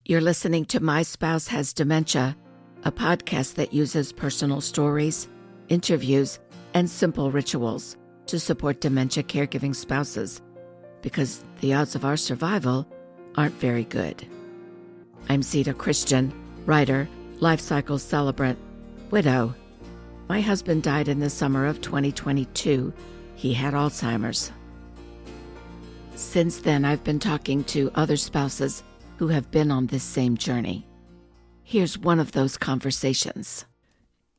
You're listening to My Spouse Has Dementia, a podcast that uses personal stories, interviews, and simple rituals to support dementia caregiving spouses, because the odds of our survival aren't very good. I'm Sita Christian, writer, life cycle celebrant, widow. My husband died in the summer of 2022. He had Alzheimer's. Since then, I've been talking to other spouses who have been on this same journey. Here's one of those conversations.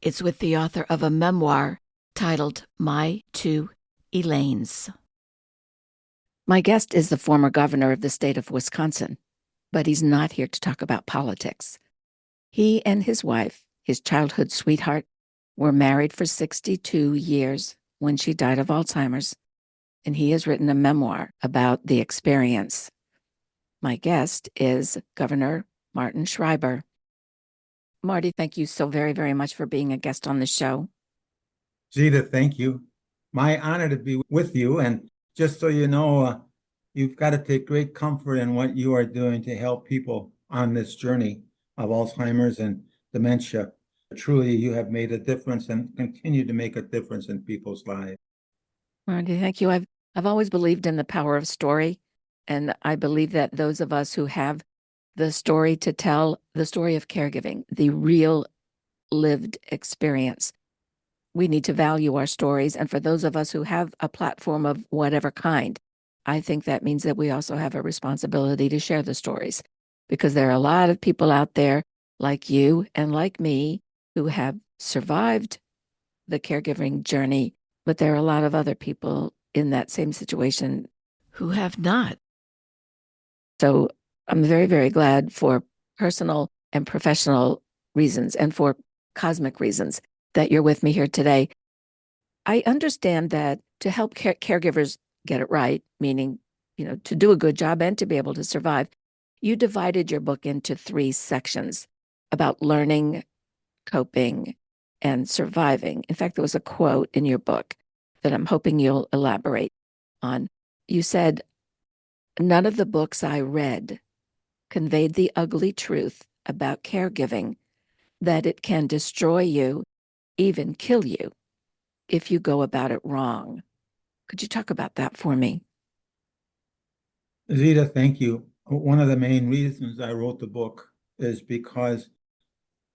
It's with the author of a memoir titled My Two Elaines. My guest is the former governor of the state of Wisconsin, but he's not here to talk about politics. He and his wife, his childhood sweetheart, were married for 62 years when she died of Alzheimer's, and he has written a memoir about the experience. My guest is Governor Martin Schreiber. Marty, thank you so very, very much for being a guest on the show. Zita, thank you. My honor to be with you. And just so you know, you've got to take great comfort in what you are doing to help people on this journey of Alzheimer's and dementia. Truly, you have made a difference and continue to make a difference in people's lives. Marty, thank you. I've always believed in the power of story. And I believe that those of us who have the story to tell, the story of caregiving, the real lived experience, we need to value our stories. And for those of us who have a platform of whatever kind, I think that means that we also have a responsibility to share the stories, because there are a lot of people out there like you and like me who have survived the caregiving journey, but there are a lot of other people in that same situation who have not. So I'm very, very glad, for personal and professional reasons and for cosmic reasons, that you're with me here today. I understand that to help caregivers get it right, meaning, to do a good job and to be able to survive, you divided your book into 3 sections about learning, coping, and surviving. In fact, there was a quote in your book that I'm hoping you'll elaborate on. You said, "None of the books I read conveyed the ugly truth about caregiving, that it can destroy you, even kill you, if you go about it wrong." Could you talk about that for me? Zita, thank you. One of the main reasons I wrote the book is because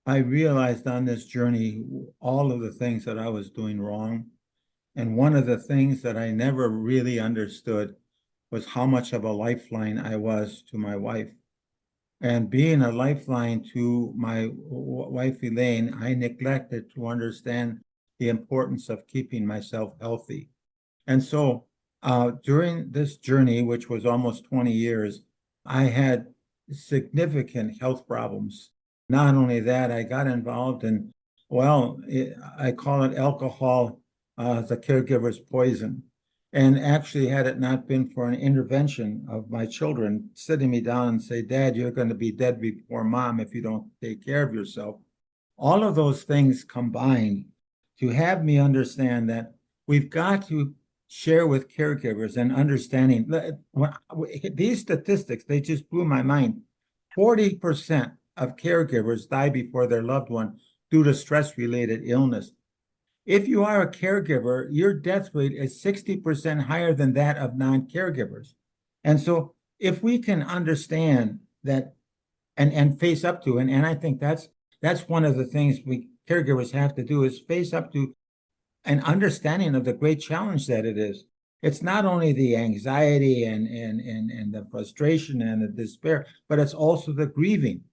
I realized on this journey all of the things that I was doing wrong. And one of the things that I never really understood was how much of a lifeline I was to my wife. And being a lifeline to my wife, Elaine, I neglected to understand the importance of keeping myself healthy. And so during this journey, which was almost 20 years, I had significant health problems. Not only that, I got involved in, I call it alcohol, the caregiver's poison. And actually, had it not been for an intervention of my children sitting me down and say, "Dad, you're going to be dead before Mom if you don't take care of yourself," all of those things combined to have me understand that we've got to share with caregivers and understanding. These statistics, they just blew my mind. 40% of caregivers die before their loved one due to stress-related illness. If you are a caregiver, your death rate is 60% higher than that of non-caregivers. And so if we can understand that and face up to, and I think that's one of the things we caregivers have to do, is face up to an understanding of the great challenge that it is. It's not only the anxiety and the frustration and the despair, but it's also the grieving.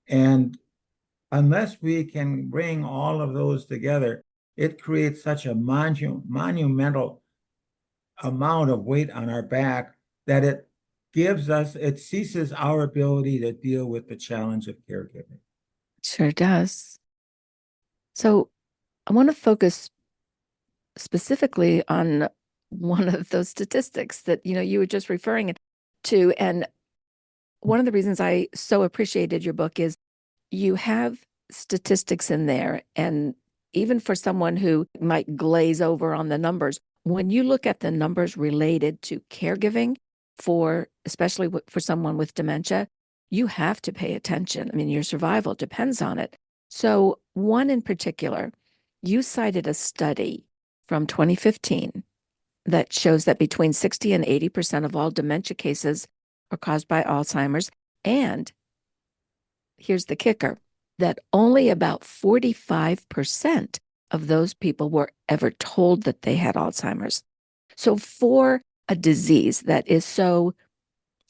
And unless we can bring all of those together, it creates such a monumental amount of weight on our back that it ceases our ability to deal with the challenge of caregiving. Sure does. So I want to focus specifically on one of those statistics that, you were just referring to. And one of the reasons I so appreciated your book is you have statistics in there, and even for someone who might glaze over on the numbers, when you look at the numbers related to caregiving, especially for someone with dementia, you have to pay attention. I mean, your survival depends on it. So, one in particular, you cited a study from 2015 that shows that between 60 and 80% of all dementia cases are caused by Alzheimer's. And here's the kicker, that only about 45% of those people were ever told that they had Alzheimer's. So, for a disease that is so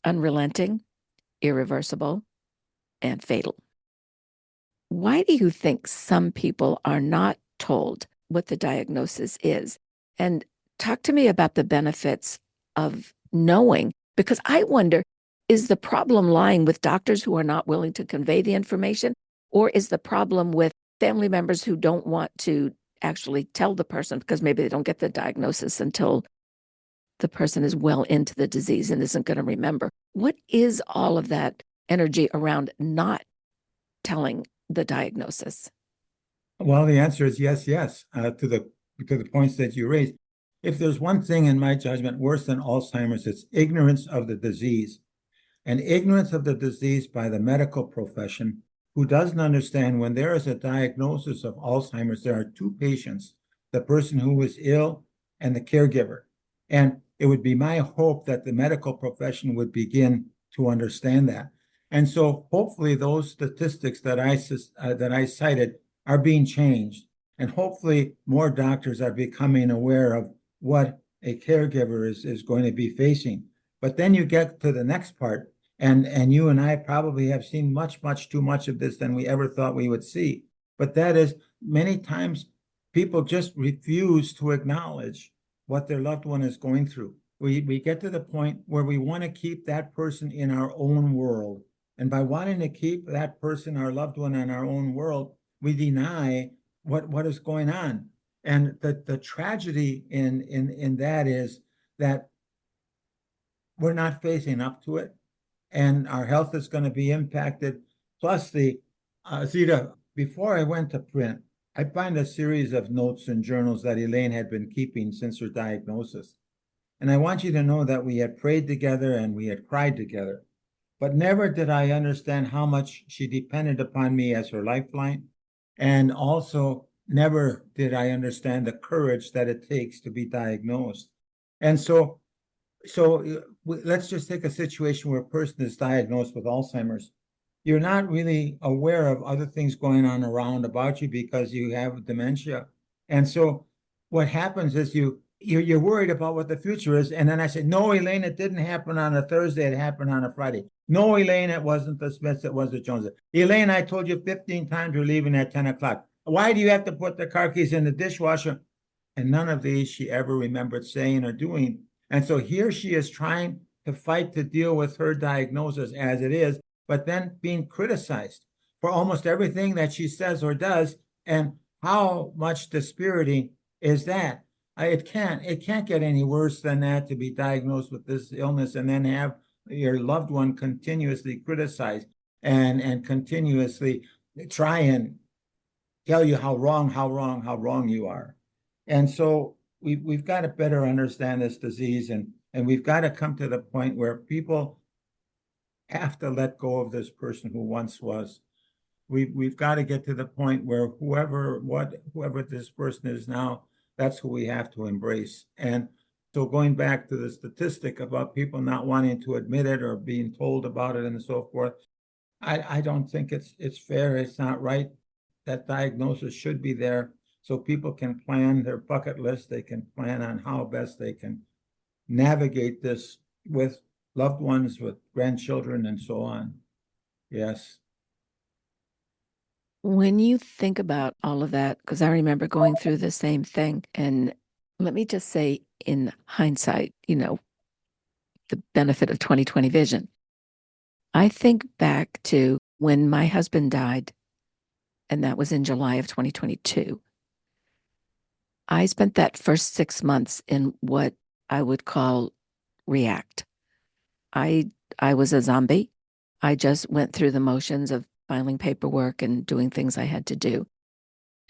unrelenting, irreversible, and fatal, why do you think some people are not told what the diagnosis is? And talk to me about the benefits of knowing, because I wonder, is the problem lying with doctors who are not willing to convey the information? Or is the problem with family members who don't want to actually tell the person because maybe they don't get the diagnosis until the person is well into the disease and isn't going to remember? What is all of that energy around not telling the diagnosis? Well, the answer is yes, yes, to the points that you raised. If there's one thing in my judgment worse than Alzheimer's, it's ignorance of the disease. And ignorance of the disease by the medical profession, who doesn't understand when there is a diagnosis of Alzheimer's, there are two patients, the person who is ill and the caregiver. And it would be my hope that the medical profession would begin to understand that. And so hopefully those statistics that I cited are being changed. And hopefully more doctors are becoming aware of what a caregiver is going to be facing. But then you get to the next part, and you and I probably have seen much, much too much of this than we ever thought we would see. But that is, many times people just refuse to acknowledge what their loved one is going through. We get to the point where we want to keep that person in our own world. And by wanting to keep that person, our loved one, in our own world, we deny what is going on. And the tragedy in that is that we're not facing up to it, and our health is going to be impacted. Plus Zita, before I went to print, I find a series of notes and journals that Elaine had been keeping since her diagnosis. And I want you to know that we had prayed together and we had cried together, but never did I understand how much she depended upon me as her lifeline. And also never did I understand the courage that it takes to be diagnosed. And so let's just take a situation where a person is diagnosed with Alzheimer's. You're not really aware of other things going on around about you because you have dementia. And so what happens is you're worried about what the future is. And then I said, no, Elaine, it didn't happen on a Thursday. It happened on a Friday. No, Elaine, it wasn't the Smiths. It was the Joneses. Elaine, I told you 15 times you're leaving at 10 o'clock. Why do you have to put the car keys in the dishwasher? And none of these she ever remembered saying or doing. And so here she is trying to fight to deal with her diagnosis as it is, but then being criticized for almost everything that she says or does. And how much dispiriting is that? It can't get any worse than that, to be diagnosed with this illness and then have your loved one continuously criticized and continuously try and tell you how wrong you are. And so we've got to better understand this disease, and we've got to come to the point where people have to let go of this person who once was. We've got to get to the point where whoever this person is now, that's who we have to embrace. And so going back to the statistic about people not wanting to admit it or being told about it and so forth, I don't think it's fair. It's not right. That diagnosis should be there so people can plan their bucket list. They can plan on how best they can navigate this with loved ones, with grandchildren, and so on. Yes. When you think about all of that, because I remember going through the same thing, and let me just say, in hindsight, the benefit of 20/20 vision, I think back to when my husband died, and that was in July of 2022. I spent that first 6 months in what I would call react. I was a zombie. I just went through the motions of filing paperwork and doing things I had to do.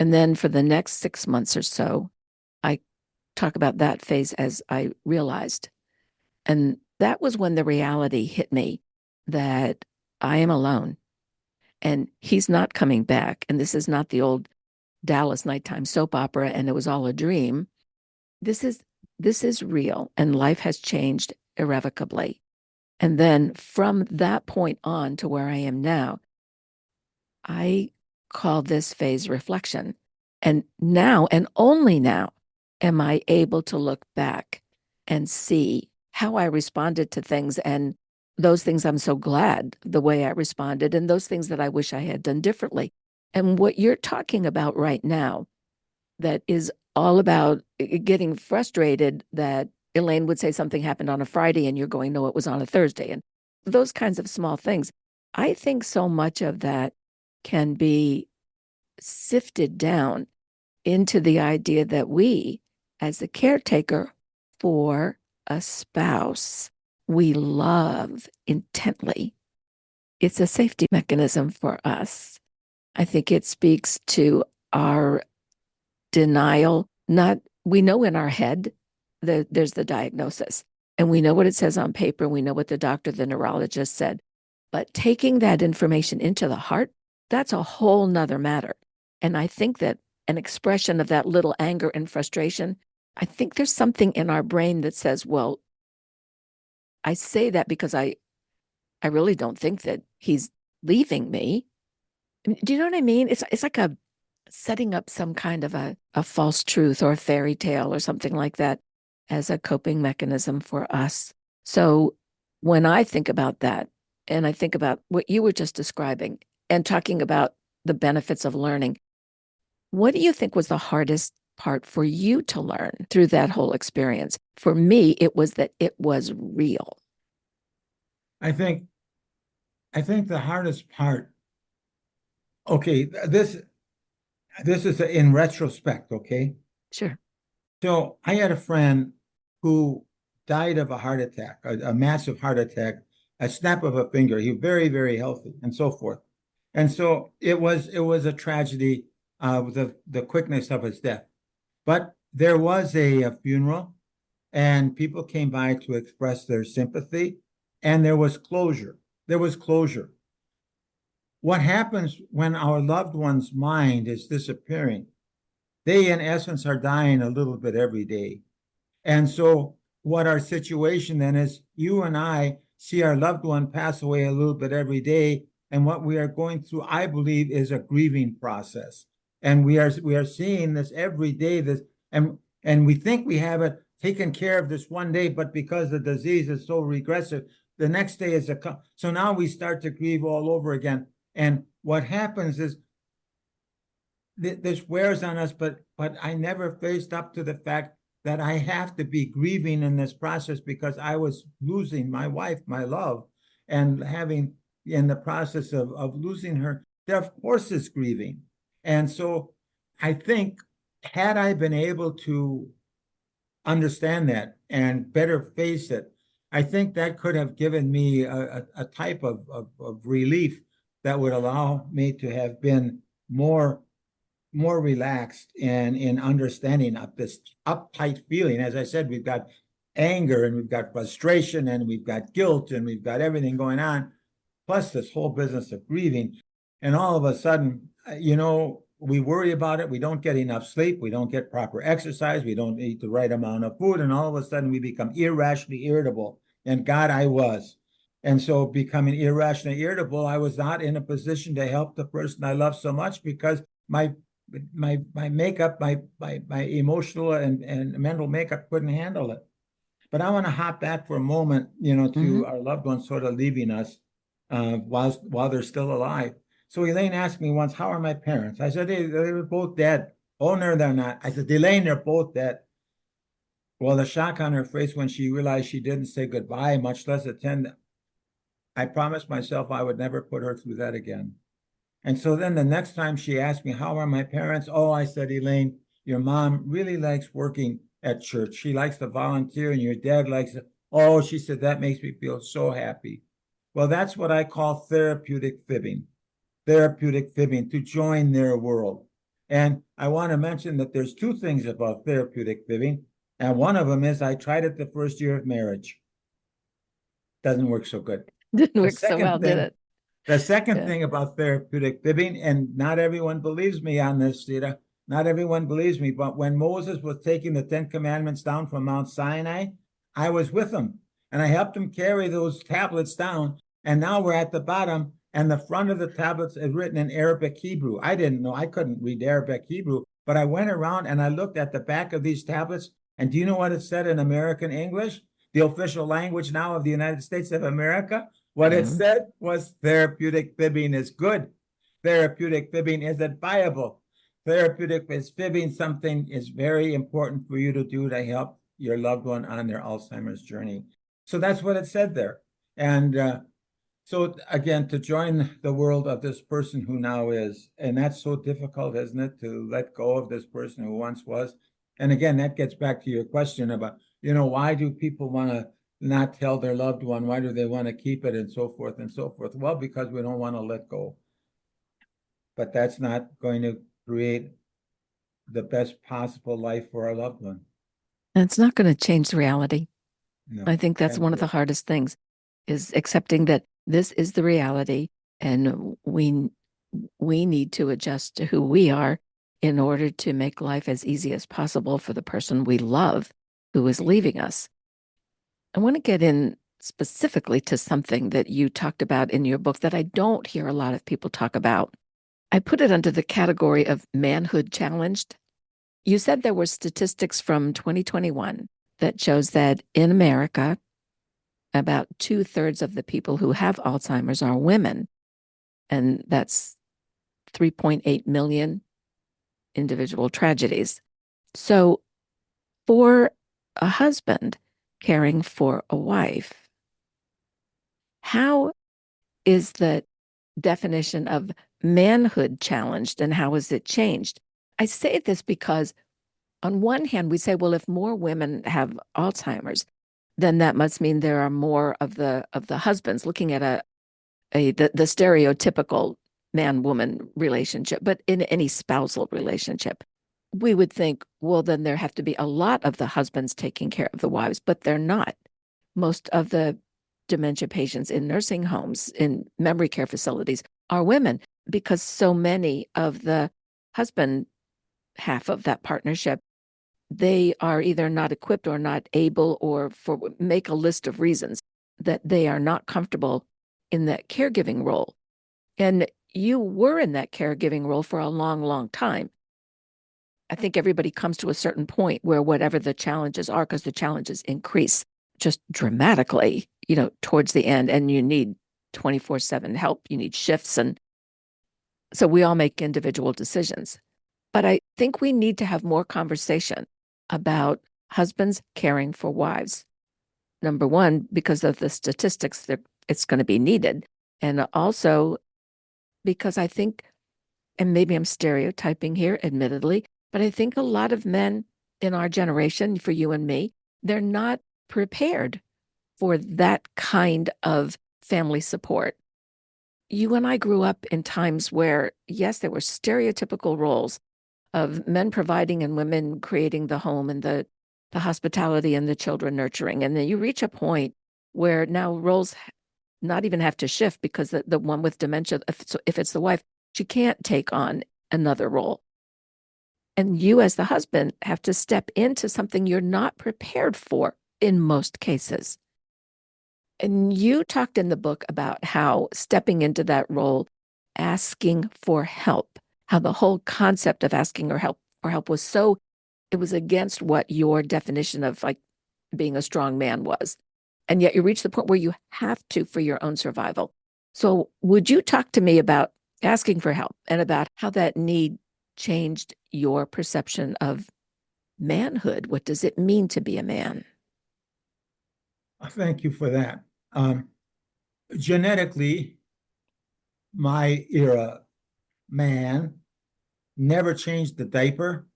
And then for the next 6 months or so, I talk about that phase as I realized. And that was when the reality hit me that I am alone and he's not coming back. And this is not the old Dallas nighttime soap opera and it was all a dream. This is real and life has changed irrevocably. And then from that point on to where I am now, I call this phase reflection. And now, and only now, am I able to look back and see how I responded to things and those things I'm so glad the way I responded, and those things that I wish I had done differently. And what you're talking about right now, that is all about getting frustrated that Elaine would say something happened on a Friday and you're going, no, it was on a Thursday. And those kinds of small things. I think so much of that can be sifted down into the idea that we, as the caretaker for a spouse we love intently, it's a safety mechanism for us. I think it speaks to our denial. Not, we know in our head that there's the diagnosis and we know what it says on paper. We know what the doctor, the neurologist said, but taking that information into the heart, that's a whole nother matter. And I think that an expression of that little anger and frustration, I think there's something in our brain that says, well, I say that because I really don't think that he's leaving me. Do you know what I mean? It's like a setting up some kind of a false truth or a fairy tale or something like that as a coping mechanism for us. So when I think about that, and I think about what you were just describing and talking about the benefits of learning, what do you think was the hardest part for you to learn through that whole experience? For me, it was that it was real. I think the hardest part, okay, this is in retrospect, okay? Sure. So I had a friend who died of a heart attack, a massive heart attack, a snap of a finger. He was very, very healthy and so forth. And so it was a tragedy, the quickness of his death. But there was a funeral and people came by to express their sympathy and there was closure. There was closure. What happens when our loved one's mind is disappearing? They, in essence, are dying a little bit every day. And so, what our situation then is, you and I see our loved one pass away a little bit every day. And what we are going through, I believe, is a grieving process. And we are seeing this every day, and we think we have it taken care of this one day, but because the disease is so regressive, the next day is so now we start to grieve all over again. And what happens is this wears on us, but I never faced up to the fact that I have to be grieving in this process because I was losing my wife, my love, and having in the process of losing her, there of course is grieving. And so I think had I been able to understand that and better face it, I think that could have given me a type of relief that would allow me to have been more relaxed and in understanding of this uptight feeling. As I said, we've got anger and we've got frustration and we've got guilt and we've got everything going on, plus this whole business of grieving. And all of a sudden, we worry about it. We don't get enough sleep. We don't get proper exercise. We don't eat the right amount of food. And all of a sudden we become irrationally irritable. And God, I was. And so becoming irrationally irritable, I was not in a position to help the person I love so much because my makeup, my emotional and mental makeup couldn't handle it. But I want to hop back for a moment, to our loved ones sort of leaving us while they're still alive. So Elaine asked me once, how are my parents? I said, they were both dead. Oh, no, they're not. I said, Elaine, they're both dead. Well, the shock on her face when she realized she didn't say goodbye, much less attend, I promised myself I would never put her through that again. And so then the next time she asked me, how are my parents? Oh, I said, Elaine, your mom really likes working at church. She likes to volunteer and your dad likes it. Oh, she said, that makes me feel so happy. Well, that's what I call therapeutic fibbing, to join their world. And I want to mention that there's two things about therapeutic fibbing. And one of them is I tried it the first year of marriage. Doesn't work so good. Didn't The work so well, second did thing, it? The second Yeah. thing about therapeutic fibbing, and not everyone believes me on this, Sita, not everyone believes me, but when Moses was taking the 10 Commandments down from Mount Sinai, I was with him and I helped him carry those tablets down. And now we're at the bottom, and the front of the tablets is written in Arabic Hebrew. I didn't know, I couldn't read Arabic Hebrew, but I went around and I looked at the back of these tablets. And do you know what it said in American English, the official language now of the United States of America? What it said was therapeutic fibbing is good. Therapeutic fibbing isn't viable. Therapeutic is fibbing something is very important for you to do to help your loved one on their Alzheimer's journey. So that's what it said there. And so again, to join the world of this person who now is, and that's so difficult, isn't it, to let go of this person who once was. And again, that gets back to your question about, why do people want to not tell their loved one? Why do they want to keep it, and so forth and so forth? Well, because we don't want to let go. But that's not going to create the best possible life for our loved one. And it's not going to change the reality. No, I think that's one of the hardest things, is accepting that this is the reality, and we need to adjust to who we are in order to make life as easy as possible for the person we love who is leaving us. I want to get in specifically to something that you talked about in your book that I don't hear a lot of people talk about. I put it under the category of manhood challenged. You said there were statistics from 2021 that shows that in America, about 2/3 of the people who have Alzheimer's are women, and that's 3.8 million individual tragedies. So for a husband caring for a wife, how is the definition of manhood challenged, and how is it changed? I say this because on one hand, we say, well, if more women have Alzheimer's, then that must mean there are more of the husbands, looking at the stereotypical man-woman relationship. But in any spousal relationship, we would think, well, then there have to be a lot of the husbands taking care of the wives, but they're not. Most of the dementia patients in nursing homes, in memory care facilities, are women, because so many of the husband half of that partnership, they are either not equipped or not able, or for make a list of reasons that they are not comfortable in that caregiving role. And you were in that caregiving role for a long, long time. I think everybody comes to a certain point where whatever the challenges are, because the challenges increase just dramatically, towards the end, and you need 24/7 help, you need shifts. And so we all make individual decisions. But I think we need to have more conversation about husbands caring for wives. Number one, because of the statistics, it's going to be needed. And also because I think, and maybe I'm stereotyping here, admittedly, but I think a lot of men in our generation, for you and me, they're not prepared for that kind of family support. You and I grew up in times where, yes, there were stereotypical roles of men providing and women creating the home and the hospitality and the children nurturing. And then you reach a point where now roles not even have to shift, because the one with dementia, if it's the wife, she can't take on another role. And you as the husband have to step into something you're not prepared for in most cases. And you talked in the book about how stepping into that role, asking for help, how the whole concept of asking for help was it was against what your definition of like being a strong man was. And yet you reach the point where you have to for your own survival. So would you talk to me about asking for help and about how that need changed your perception of manhood? What does it mean to be a man? Thank you for that. Genetically, my era man never changed the diaper,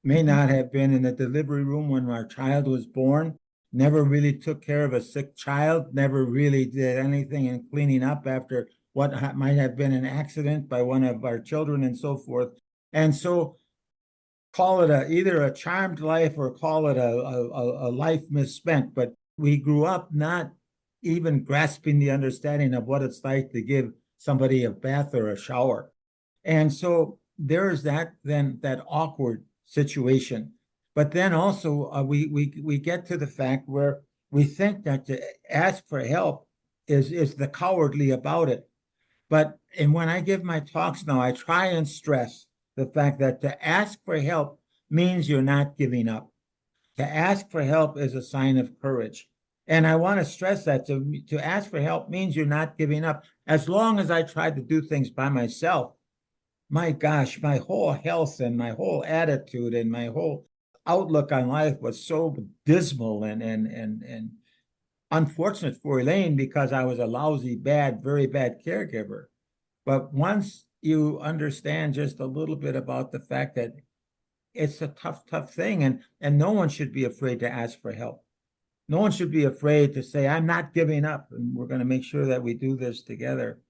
may not have been in the delivery room when our child was born, never really took care of a sick child, never really did anything in cleaning up after what might have been an accident by one of our children, and so forth. And so call it either a charmed life or call it a life misspent. But we grew up not even grasping the understanding of what it's like to give somebody a bath or a shower. And so there is that awkward situation. But then also we get to the fact where we think that to ask for help is the cowardly about it. And when I give my talks now, I try and stress the fact that to ask for help means you're not giving up. To ask for help is a sign of courage. And I want to stress that to ask for help means you're not giving up. As long as I tried to do things by myself, my gosh, my whole health and my whole attitude and my whole outlook on life was so dismal and unfortunate for Elaine because I was a lousy, bad, very bad caregiver. But once you understand just a little bit about the fact that it's a tough thing, and no one should be afraid to ask for help. No one should be afraid to say, I'm not giving up, and we're going to make sure that we do this together.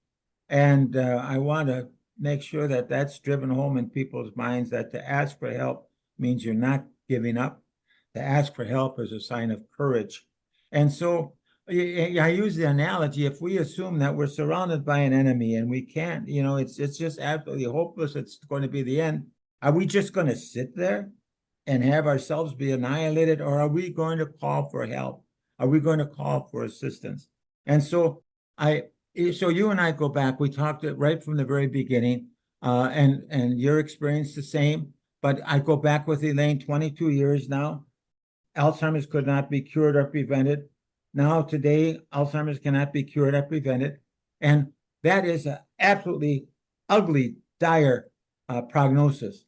And I want to make sure that that's driven home in people's minds, that to ask for help means you're not giving up. To ask for help is a sign of courage. And so I use the analogy, if we assume that we're surrounded by an enemy and we can't, it's just absolutely hopeless, it's going to be the end. Are we just going to sit there and have ourselves be annihilated, or are we going to call for help? Are we going to call for assistance? And so you and I go back, we talked right from the very beginning, and your experience the same, but I go back with Elaine 22 years now. Alzheimer's could not be cured or prevented. Now today, Alzheimer's cannot be cured or prevented. And that is an absolutely ugly, dire prognosis.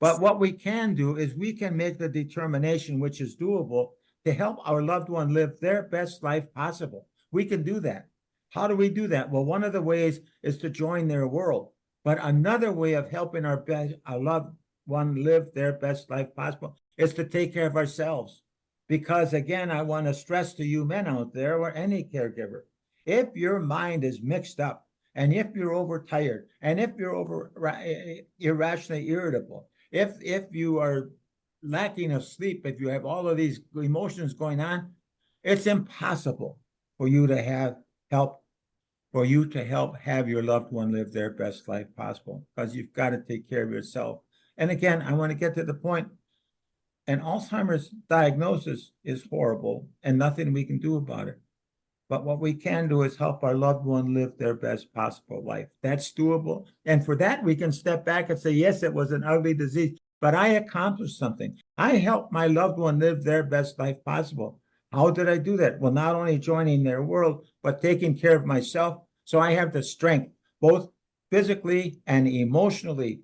But what we can do is we can make the determination, which is doable, to help our loved one live their best life possible. We can do that. How do we do that? Well, one of the ways is to join their world. But another way of helping our loved one live their best life possible is to take care of ourselves. Because again, I want to stress to you men out there, or any caregiver, if your mind is mixed up, and if you're overtired, and if you're irrationally irritable, if you are lacking of sleep, if you have all of these emotions going on, it's impossible for you to have help, have your loved one live their best life possible, because you've got to take care of yourself. And again, I want to get to the point, an Alzheimer's diagnosis is horrible and nothing we can do about it. But what we can do is help our loved one live their best possible life. That's doable. And for that, we can step back and say, yes, it was an ugly disease, but I accomplished something. I helped my loved one live their best life possible. How did I do that? Well, not only joining their world, but taking care of myself. So I have the strength, both physically and emotionally,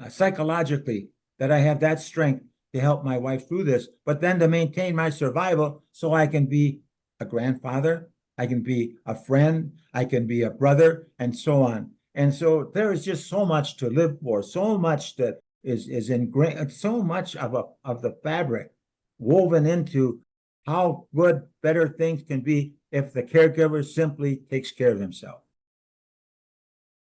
psychologically, that I have that strength to help my wife through this, but then to maintain my survival so I can be a grandfather, I can be a friend, I can be a brother, and so on. And so there is just so much to live for, so much that is ingrained, so much of the fabric woven into how good, better things can be if the caregiver simply takes care of himself.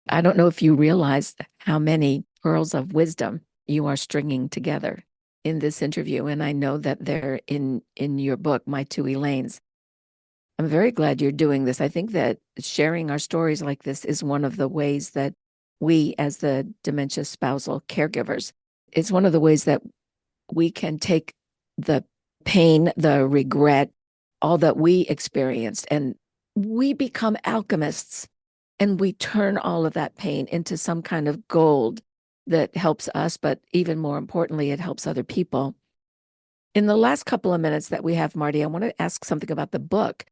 I don't know if you realize how many pearls of wisdom you are stringing together in this interview, and I know that they're in your book, My Two Elaines. I'm very glad you're doing this. I think that sharing our stories like this is one of the ways that we, as the dementia spousal caregivers, it's one of the ways that we can take the pain, the regret, all that we experienced, and we become alchemists, and we turn all of that pain into some kind of gold that helps us, but even more importantly, it helps other people. In the last couple of minutes that we have, Marty, I want to ask something about the book.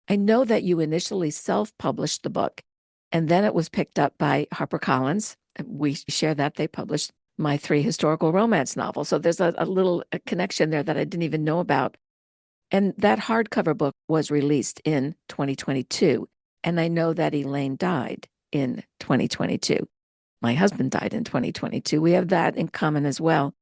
I know that you initially self-published the book, and then it was picked up by HarperCollins. We share that. They published my 3 historical romance novels. So there's a little connection there that I didn't even know about. And that hardcover book was released in 2022. And I know that Elaine died in 2022. My husband died in 2022. We have that in common as well.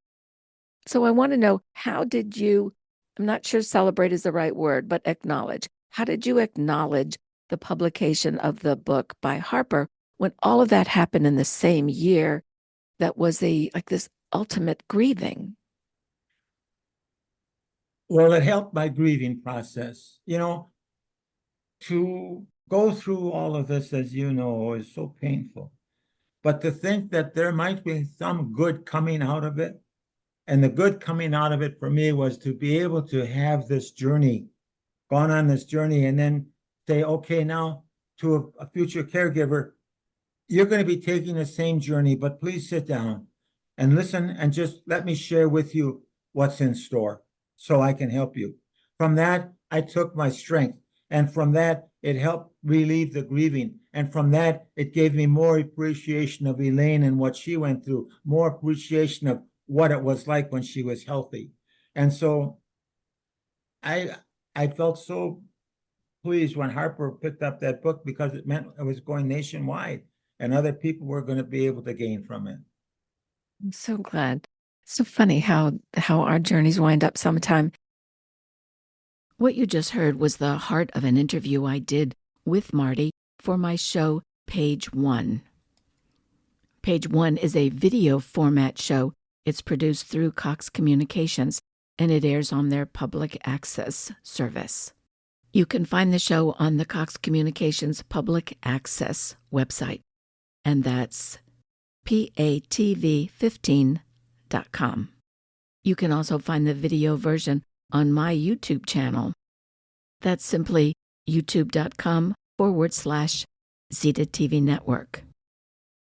So I want to know, how did you, I'm not sure celebrate is the right word, but acknowledge. How did you acknowledge the publication of the book by Harper when all of that happened in the same year that was this ultimate grieving? Well, it helped my grieving process. To go through all of this, as you know, is so painful. But to think that there might be some good coming out of it, and the good coming out of it for me was to be able to have this journey, gone on this journey, and then say, okay, now to a future caregiver, you're going to be taking the same journey, but please sit down and listen and just let me share with you what's in store so I can help you. From that, I took my strength. And from that, it helped relieve the grieving. And from that, it gave me more appreciation of Elaine and what she went through, more appreciation of what it was like when she was healthy. And so I felt so pleased when Harper picked up that book because it meant it was going nationwide and other people were going to be able to gain from it. I'm so glad. So funny how our journeys wind up sometime. What you just heard was the heart of an interview I did with Marty for my show, Page One. Page One is a video format show. It's produced through Cox Communications, and it airs on their public access service. You can find the show on the Cox Communications public access website, and that's patv15.com. You can also find the video version on my YouTube channel. That's simply youtube.com/Zeta TV Network.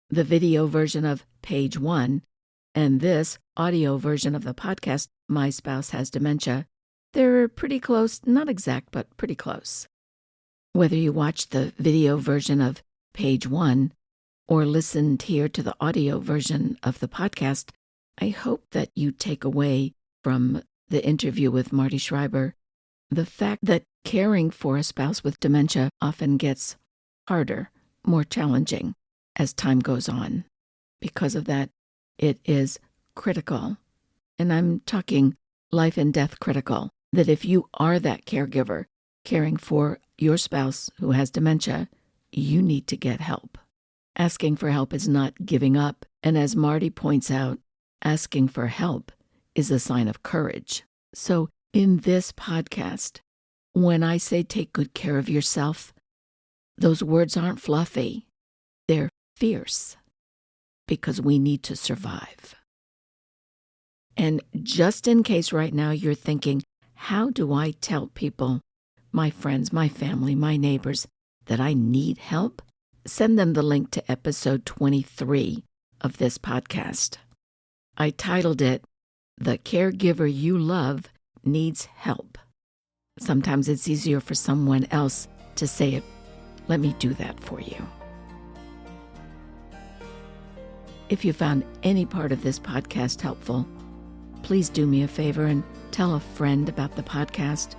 The video version of Page One and this audio version of the podcast, My Spouse Has Dementia, they're pretty close, not exact, but pretty close. Whether you watch the video version of Page One or listened here to the audio version of the podcast, I hope that you take away from the interview with Marty Schreiber the fact that caring for a spouse with dementia often gets harder, more challenging as time goes on. Because of that, it is critical, and I'm talking life and death critical, that if you are that caregiver caring for your spouse who has dementia, you need to get help. Asking for help is not giving up, and as Marty points out, asking for help is a sign of courage. So in this podcast, when I say take good care of yourself, those words aren't fluffy. They're fierce, because we need to survive. And just in case right now you're thinking, how do I tell people, my friends, my family, my neighbors, that I need help? Send them the link to episode 23 of this podcast. I titled it, The Caregiver You Love Needs Help. Sometimes it's easier for someone else to say it. Let me do that for you. If you found any part of this podcast helpful, please do me a favor and tell a friend about the podcast.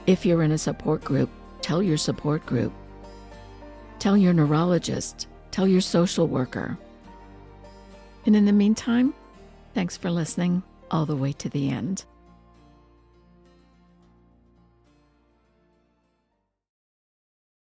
If you're in a support group, tell your support group. Tell your neurologist. Tell your social worker. And in the meantime, thanks for listening all the way to the end.